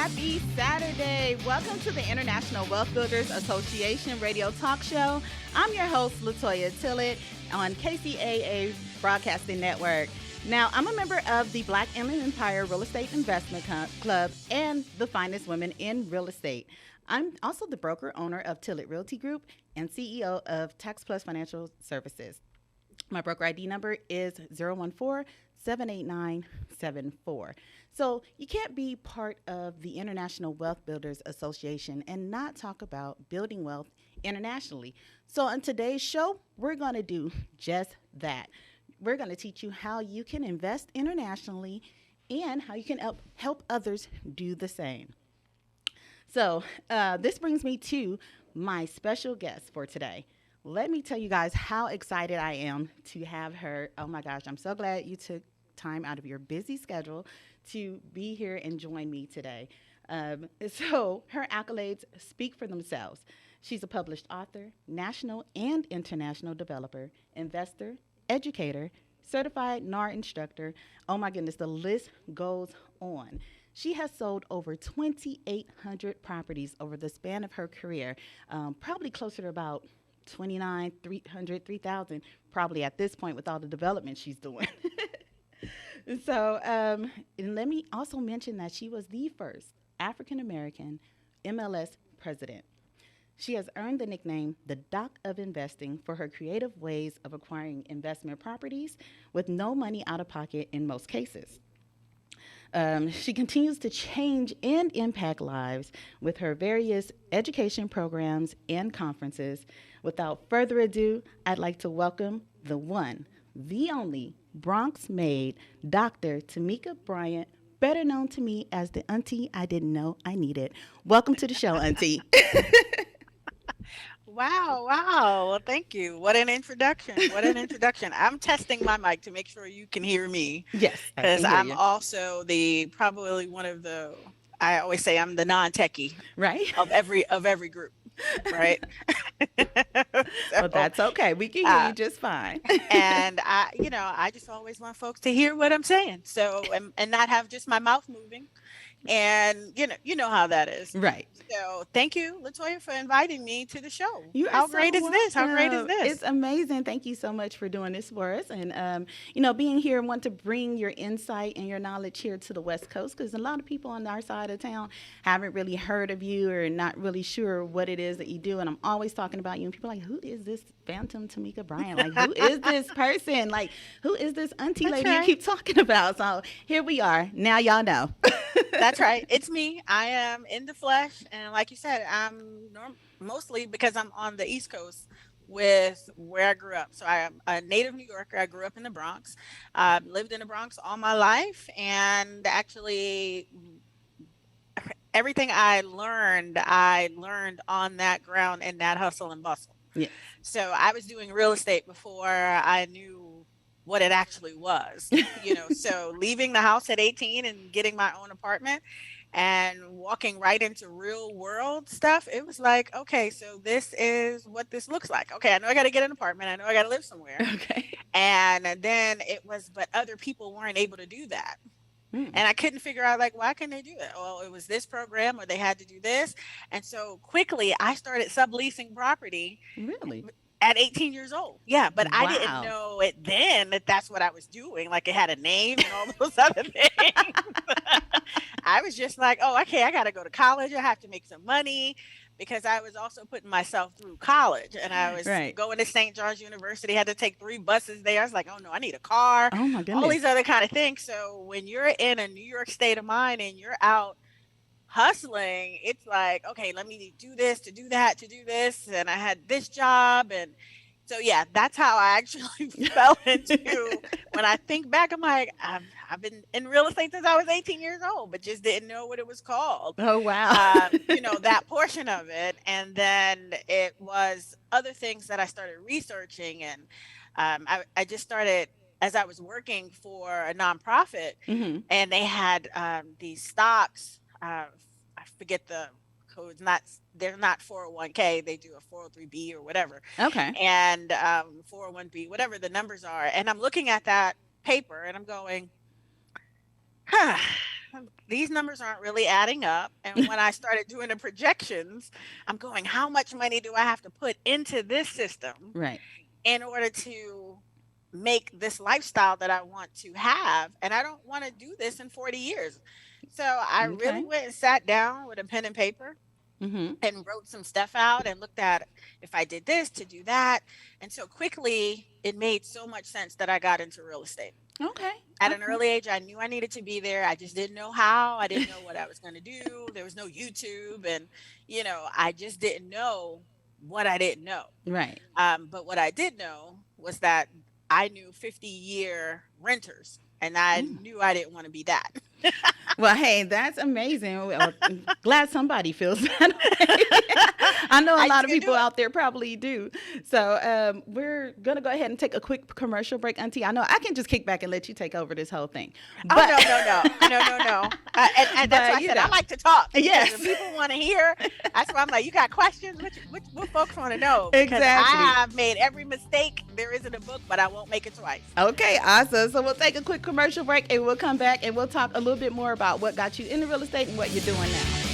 Happy Saturday. Welcome to the International Wealth Builders Association radio talk show. I'm your host, Toya, Tillett, on KCAA Broadcasting Network. Now, I'm a member of the Black Inland Empire Real Estate Investment Club and the finest women in real estate. I'm also the broker owner of Tillett Realty Group and CEO of Tax Plus Financial Services. My broker ID number is 014-789-74. So you can't be part of the International Wealth Builders Association and not talk about building wealth internationally. So on today's show, we're going to do just that. We're going to teach you how you can invest internationally and how you can help others do the same. So this brings me to my special guest for today. Let me tell you guys how excited I am to have her. Oh my gosh, I'm so glad you took time out of your busy schedule to be here and join me today. So her accolades speak for themselves. She's a published author, national and international developer, investor, educator, certified NAR instructor. Oh my goodness, the list goes on. She has sold over 2,800 properties over the span of her career, probably closer to about 3,000 probably at this point with all the development she's doing. So, and let me also mention that she was the first African-American MLS president. She has earned the nickname the Doc of Investing for her creative ways of acquiring investment properties with no money out of pocket in most cases. She continues to change and impact lives with her various education programs and conferences. Without further ado, I'd like to welcome the one, the only Bronx-made Dr. Tameka Bryant, better known to me as the auntie I didn't know I needed. Welcome to the show, auntie. Wow. Well, thank you. What an introduction. I'm testing my mic to make sure you can hear me. Yes, I Because can hear I'm you. also probably one of the, I always say I'm the non-techie Right? of every group, right? Well, So, that's okay. We can hear uh, you just fine. and I just always want folks to hear what I'm saying. So, and not have just my mouth moving. And you know how that is. Right. So thank you, Latoya, for inviting me to the show. You are How so great is this? How great is welcome. It's this? amazing. Thank you so much for doing this for us. And, being here, want to bring your insight and your knowledge here to the West Coast because a lot of people on our side of town haven't really heard of you or not really sure what it is that you do. And I'm always talking about you. And people are like, who is this Phantom Tameka Bryant? Like, who is this person? Like, who is this auntie That's lady you right. keep talking about? So here we are. Now y'all know. That's right. It's me. I am in the flesh, and like you said, mostly because I'm on the East Coast with where I grew up. So I am a native New Yorker. I grew up in the Bronx. Lived in the Bronx all my life, and actually everything I learned on that ground and that hustle and bustle. Yeah. So I was doing real estate before I knew what it actually was, so leaving the house at 18 and getting my own apartment and walking right into real world stuff, it was like, okay, so this is what this looks like. Okay, I know I got to get an apartment. I know I got to live somewhere. Okay. And then but other people weren't able to do that. Mm. And I couldn't figure out, like, why couldn't they do it? Well, it was this program or they had to do this. And so quickly I started subleasing property Really? at 18 years old. Yeah, but I didn't Wow. know it then that that's what I was doing. Like it had a name and all those other things. I was just like, oh, okay, I got to go to college. I have to make some money because I was also putting myself through college and I was Right. going to St. George University, had to take 3 buses there. I was like, oh no, I need a car, Oh my all goodness. these other kind of things. So when you're in a New York state of mind and you're out hustling, it's like, okay, let me do this to do that to do this, and I had this job. And so yeah, that's how I actually fell into, when I think back, I'm like, I've been in real estate since I was 18 years old, but just didn't know what it was called. Oh wow. That portion of it. And then it was other things that I started researching, and I just started, as I was working for a nonprofit, Hmm. and they had these stocks. I forget the codes. They're not 401k. They do a 403b or whatever, Okay. and 401b, whatever the numbers are. And I'm looking at that paper, and I'm going, huh. these numbers aren't really adding up. And when I started doing the projections, I'm going, how much money do I have to put into this system Right. in order to make this lifestyle that I want to have? And I don't want to do this in 40 years. So I really Okay. went and sat down with a pen and paper Mm-hmm. and wrote some stuff out and looked at if I did this to do that. And so quickly, it made so much sense that I got into real estate. Okay. At an Okay. early age, I knew I needed to be there. I just didn't know how. I didn't know what I was going to do. There was no YouTube. And, I just didn't know what I didn't know. Right. But what I did know was that I knew 50-year renters, and I knew I didn't want to be that. Well, hey, that's amazing. Well, I'm glad somebody feels that way. I know a I lot just of couldn't people do it. out there probably do. So we're going to go ahead and take a quick commercial break, Auntie. I know I can just kick back and let you take over this whole thing. Oh, no. And that's why I said I like to talk. Because Yes. if people want to hear, that's why I'm like, you got questions? What folks want to know? Because Exactly. I have made every mistake there is in a book, but I won't make it twice. Okay, awesome. So we'll take a quick commercial break and we'll come back and we'll talk a little bit more about what got you into real estate and what you're doing now.